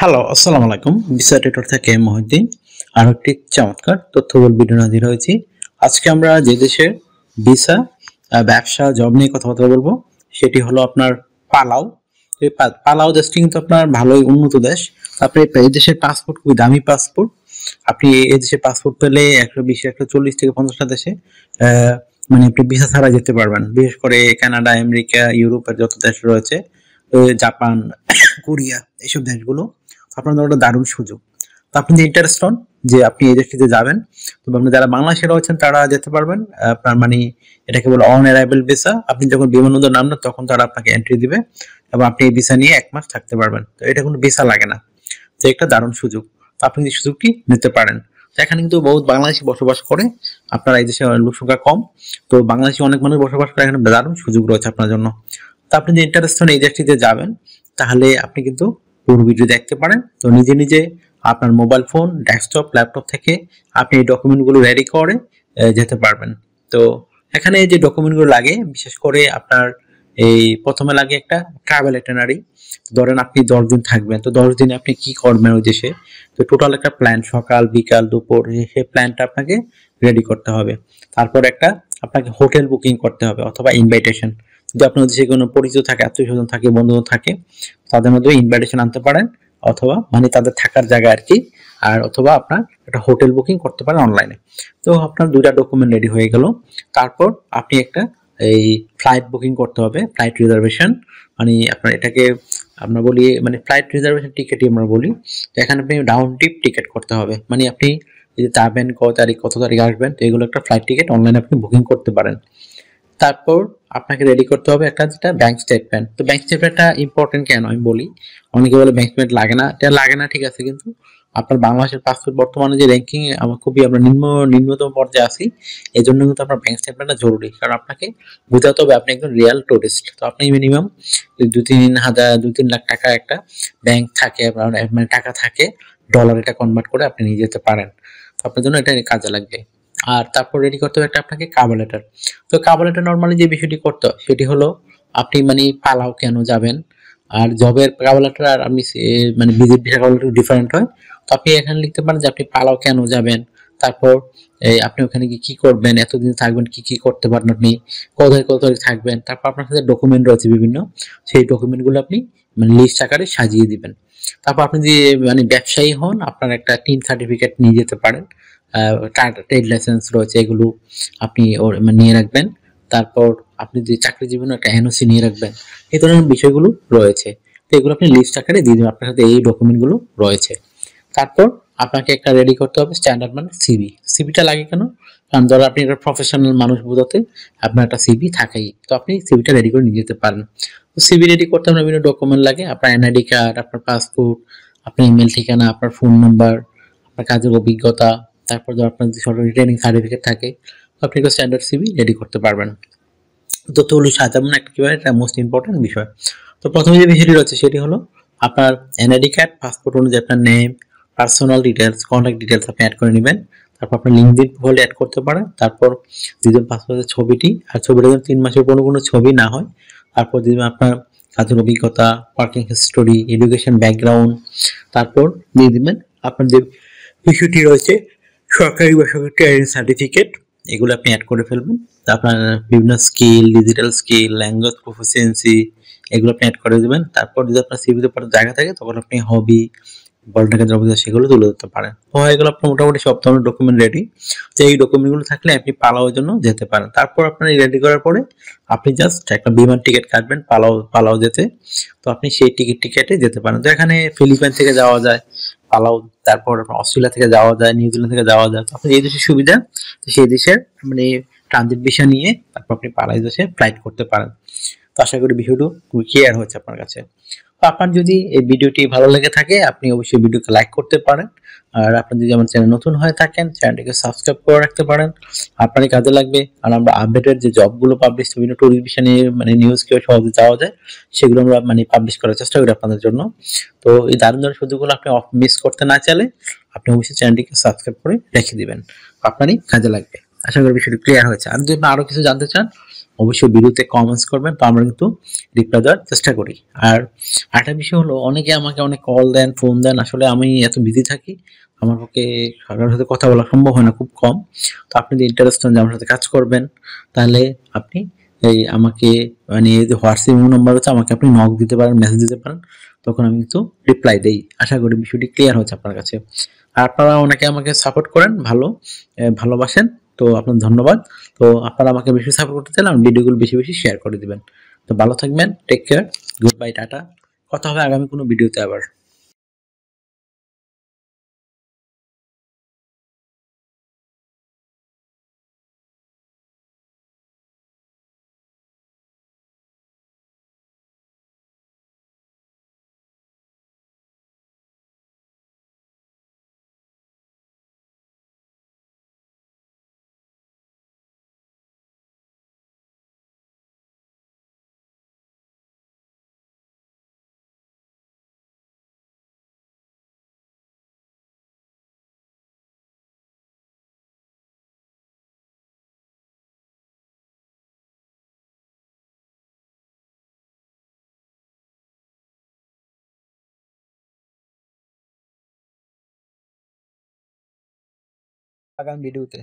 Hello, আসসালামু আলাইকুম। Visa tutor থেকে মহিউদ্দিন আরো একটি চমৎকার তথ্যবহুল ভিডিও হাজির হয়েছি। আজকে আমরা যে দেশের ভিসা, ব্যবসা, জব নিয়ে কথাবার্তা বলবো সেটি হলো আপনার পালাউ। এই পালাউ দেশটি কিন্তু আপনার ভালোই উন্নত দেশ। আপনি এই দেশের পাসপোর্ট খুবই দামি পাসপোর্ট। আপনি এই দেশের পাসপোর্ট পেলে 120, 140 থেকে 50টা দেশে মানে আপনি ভিসা ছাড়া যেতে পারবেন। বিশেষ করে কানাডা, আমেরিকা, ইউরোপের যত দেশ রয়েছে, জাপান, কোরিয়া, এইসব দেশগুলো আপনার জন্য একটা দারুণ সুযোগ। তো আপনি যে ইন্টারেস্ট হন যে আপনি এই দেশটিতে যাবেন, তো আপনি যারা বাংলাদেশে রয়েছেন তারা যেতে পারবেন। আপনার মানে এটাকে বলে অন অ্যারাইভেল ভিসা। আপনি যখন বিমানবন্দর নামবেন তখন তারা আপনাকে এন্ট্রি দিবে এবং আপনি এই ভিসা নিয়ে 1 মাস থাকতে পারবেন। তো এটা কোনো ভিসা লাগে না। তো একটা দারুণ সুযোগ। তো আপনি এই সুযোগটি নিতে পারেন। তো এখানে কিন্তু বহুত বাংলাদেশি বসবাস করে। আপনার এই দেশে লোক সংখ্যা কম। তো বাংলাদেশি অনেক মানুষ বসবাস করে, এখানে দারুণ সুযোগ রয়েছে আপনার জন্য। তো আপনি যে ইন্টারেস্ট হন এই দেশটিতে যাবেন, তাহলে আপনি কিন্তু পুরো ভিডিও দেখতে পারেন। তো নিজে নিজে আপনার মোবাইল ফোন, ডেস্কটপ, ল্যাপটপ থেকে আপনি এই ডকুমেন্টগুলো রেডি করে যেতে পারবেন। তো এখানে যে ডকুমেন্টগুলো লাগে, বিশেষ করে আপনার এই প্রথমে লাগে একটা ট্রাভেল ইটিনারি। ধরেন আপনি 10 দিন থাকবেন, তো 10 দিনে আপনি কি করবেন ওই দেশে, তো টোটাল একটা প্ল্যান, সকাল বিকাল দুপুর, সেই প্ল্যানটা আপনাকে রেডি করতে হবে। তারপর একটা আপনাকে হোটেল বুকিং করতে হবে অথবা ইনভাইটেশন। যদি আপনার দেশে কোনো পরিচিত থাকে, আত্মীয় স্বজন থাকে, বন্ধু থাকে, তাদের মধ্যে ইনভাইটেশন আনতে পারেন, অথবা মানে তাদের থাকার জায়গা আর কি। আর অথবা আপনার একটা হোটেল বুকিং করতে পারেন অনলাইনে। তো আপনার 2টা ডকুমেন্ট রেডি হয়ে গেল। তারপর আপনি একটা এই ফ্লাইট বুকিং করতে হবে, ফ্লাইট রিজার্ভেশন। মানে আপনার এটাকে আমরা বলি মানে ফ্লাইট রিজার্ভেশন টিকেটই আমরা বলি। তো এখানে আপনি রাউন্ড ট্রিপ টিকেট করতে হবে, মানে আপনি যদি যাবেন কত তারিখ আসবেন, তো এগুলো একটা ফ্লাইট টিকেট অনলাইনে আপনি বুকিং করতে পারেন। তারপর আপনাকে রেডি করতে হবে একটা যেটা ব্যাংক স্টেটমেন্ট। তো ব্যাংক স্টেটমেন্টটা ইম্পর্টেন্ট কেন আমি বলি। অনেকে বলে ব্যাংক স্টেটমেন্ট লাগে না, এটা লাগে না ঠিক আছে, কিন্তু আপনার বাংলাদেশের পাসপোর্ট বর্তমানে যে র্যাঙ্কিং আমরা খুবই আমরা নিম্নতম পর্যায়ে আছি, এই জন্য কিন্তু আপনার ব্যাংক স্টেটমেন্টটা জরুরি। কারণ আপনাকে বোঝাতে হবে আপনি একজন রিয়াল টুরিস্ট। তো আপনি মিনিমাম 2-3 লাখ টাকা একটা ব্যাংক থাকে, মানে টাকা থাকে, ডলার এটা কনভার্ট করে আপনি নিয়ে যেতে পারেন। তো আপনার জন্য এটা কাজে লাগবে। আর তারপর রেডি করতে হবে একটা আপনাকে কভার লেটার। তো কভার লেটার নরমালি যে বিষয়টি করতে হয় সেটি হলো আপনি মানে পালাও কেন যাবেন, আর জবের কভার লেটার আর আপনি মানে visit visa cover letter different হয়। তো আপনি এখানে লিখতে পারেন যে আপনি পালাও কেন যাবেন, তারপর আপনি ওখানে গিয়ে কি করবেন, এতদিন থাকবেন, কি কি করতে পারেন, আপনি কত তারিখ থাকবেন, তারপর আপনার সাথে ডকুমেন্ট রয়েছে বিভিন্ন, সেই ডকুমেন্টগুলো আপনি মানে লিস্ট আকারে সাজিয়ে দিবেন। তারপর আপনি যদি মানে ব্যবসায়ী হন, আপনার একটা টিন সার্টিফিকেট নিয়ে যেতে পারেন, ট্রেড লাইসেন্স রয়েছে, এগুলো আপনি নিয়ে রাখবেন। তারপর আপনি যদি চাকরিজীবী হন, একটা এনওসি নিয়ে রাখবেন। এই ধরনের বিষয়গুলো রয়েছে। তো এগুলো আপনি লিস্ট আকারে দিয়ে দিবেন, আপনার সাথে এই ডকুমেন্টগুলো রয়েছে। তারপর আপনাকে একটা রেডি করতে হবে স্ট্যান্ডার্ড মানে সিভি। সিভিটা লাগে কেন? কারণ ধরো আপনি একটা প্রফেশনাল মানুষ বোঝাতে আপনার একটা সিভি থাকেই, তো আপনি সিভিটা রেডি করে নিয়ে যেতে পারেন। তো সিভি রেডি করতে আপনার বিভিন্ন ডকুমেন্ট লাগে, আপনার এনআইডি কার্ড, আপনার পাসপোর্ট, আপনার ইমেল ঠিকানা, আপনার ফোন নাম্বার, আপনার কাজের অভিজ্ঞতা, তারপর ধর আপনার যদি সরকারি ট্রেনিং সার্টিফিকেট থাকে, তো আপনি একটা স্ট্যান্ডার্ড সিভি রেডি করতে পারবেন। তথ্যগুলো সাজাবেন একটা কিভাবে, এটা মোস্ট ইম্পর্টেন্ট বিষয়। তো প্রথমে যে বিষয়টি রয়েছে সেটি হলো আপনার এনআইডি কার্ড, পাসপোর্ট অনুযায়ী আপনার name, personal details, contact details আপনি অ্যাড করে নেবেন। তারপর আপনার লিঙ্কডিন প্রোফাইল অ্যাড করতে পারেন। তারপর দিবেন পাসপোর্টের ছবিটি, আর ছবিটা যেন 3 মাসের কোনো ছবি না হয়। তারপর দিবেন আপনার কাজের অভিজ্ঞতা, ওয়ার্কিং হিস্টোরি, এডুকেশন ব্যাকগ্রাউন্ড। তারপর দিয়ে দিবেন আপনার যে বিষয়টি রয়েছে সরকারি বেসরকারি ট্রেনিং সার্টিফিকেট, এগুলো আপনি অ্যাড করে ফেলবেন। আপনার বিভিন্ন skill, digital skill, language proficiency, এগুলো আপনি অ্যাড করে দেবেন। তারপর যদি আপনার সিভিতে পড়ার জায়গা থাকে তখন আপনি হবি, বড়টাকে অভিজ্ঞতা সেগুলো তুলে ধরতে পারেন। তো এগুলো আপনার মোটামুটি সব ধরনের ডকুমেন্ট রেডি। তো এই ডকুমেন্টগুলো থাকলে আপনি পালাওয়ার জন্য যেতে পারেন। তারপর আপনার রেডি করার পরে আপনি জাস্ট একটা বিমান টিকিট কাটবেন পালাও যেতে। তো আপনি সেই টিকেটে যেতে পারেন। তো এখানে ফিলিপাইন থেকে যাওয়া যায় পালাও, তারপর অস্ট্রেলিয়া থেকে যাওয়া যায়, নিউজিল্যান্ড থেকে যাওয়া যায়। তো আপনি এই দেশের সুবিধা, তো সেই দেশের মানে ট্রানজিট ভিসা নিয়ে তারপর আপনি পালাই দেশে ফ্লাইট করতে পারেন। তো আশা করি বিষয়টি ক্লিয়ার হয়েছে আপনার কাছে। তো আপনার যদি এই ভিডিওটি ভালো লেগে থাকে আপনি অবশ্যই ভিডিওকে লাইক করতে পারেন। আর আপনি যদি আমার চ্যানেল নতুন হয়ে থাকেন চ্যানেলটিকে সাবস্ক্রাইব করে রাখতে পারেন, আপনারই কাজে লাগবে। আর আমরা আপডেটেড যে জবগুলো পাবলিশ, বিভিন্ন টুরিস্ট বিষয় নিয়ে মানে নিউজ কিভাবে সহজে যাওয়া যায় সেগুলো আমরা মানে পাবলিশ করার চেষ্টা করি আপনাদের জন্য। তো এই দারুণ দারুণ সুযোগগুলো আপনি মিস করতে না চাইলে আপনি অবশ্যই চ্যানেলটিকে সাবস্ক্রাইব করে রেখে দিবেন, আপনারই কাজে লাগবে। আশা করি বিষয়টি ক্লিয়ার হয়েছে। আর যদি আপনি আরো কিছু জানতে চান অবশ্যই ভিডিওতে কমেন্টস করবেন, তো আমরা কিন্তু রিপ্লাই দেওয়ার চেষ্টা করি। আর আরেকটা বিষয় হলো, অনেকে আমাকে অনেক কল দেন, ফোন দেন, আসলে আমি এত বিজি থাকি, আমার পক্ষে কারোর সাথে কথা বলা সম্ভব হয় না, খুব কম। তো আপনি যদি ইন্টারেস্ট হন যে আমার সাথে কাজ করবেন, তাহলে আপনি এই আমাকে মানে এই যে হোয়াটসঅ্যাপ নাম্বার আছে, আমাকে আপনি নক দিতে পারেন, মেসেজ দিতে পারেন, তখন আমি কিন্তু রিপ্লাই দেই। আশা করি বিষয়টি ক্লিয়ার হচ্ছে আপনার কাছে। আর আপনারা অনেকে আমাকে সাপোর্ট করেন, ভালোবাসেন, তো আপনার ধন্যবাদ। তো আপনারা আমাকে বেশি সাপোর্ট করতে চাইলে আমার ভিডিওগুলো বেশি বেশি শেয়ার করে দিবেন। তো ভালো থাকবেন, take care, good bye, tata. কথা হবে আগামী কোনো ভিডিওতে আবার। আগামী ভিডিওতে।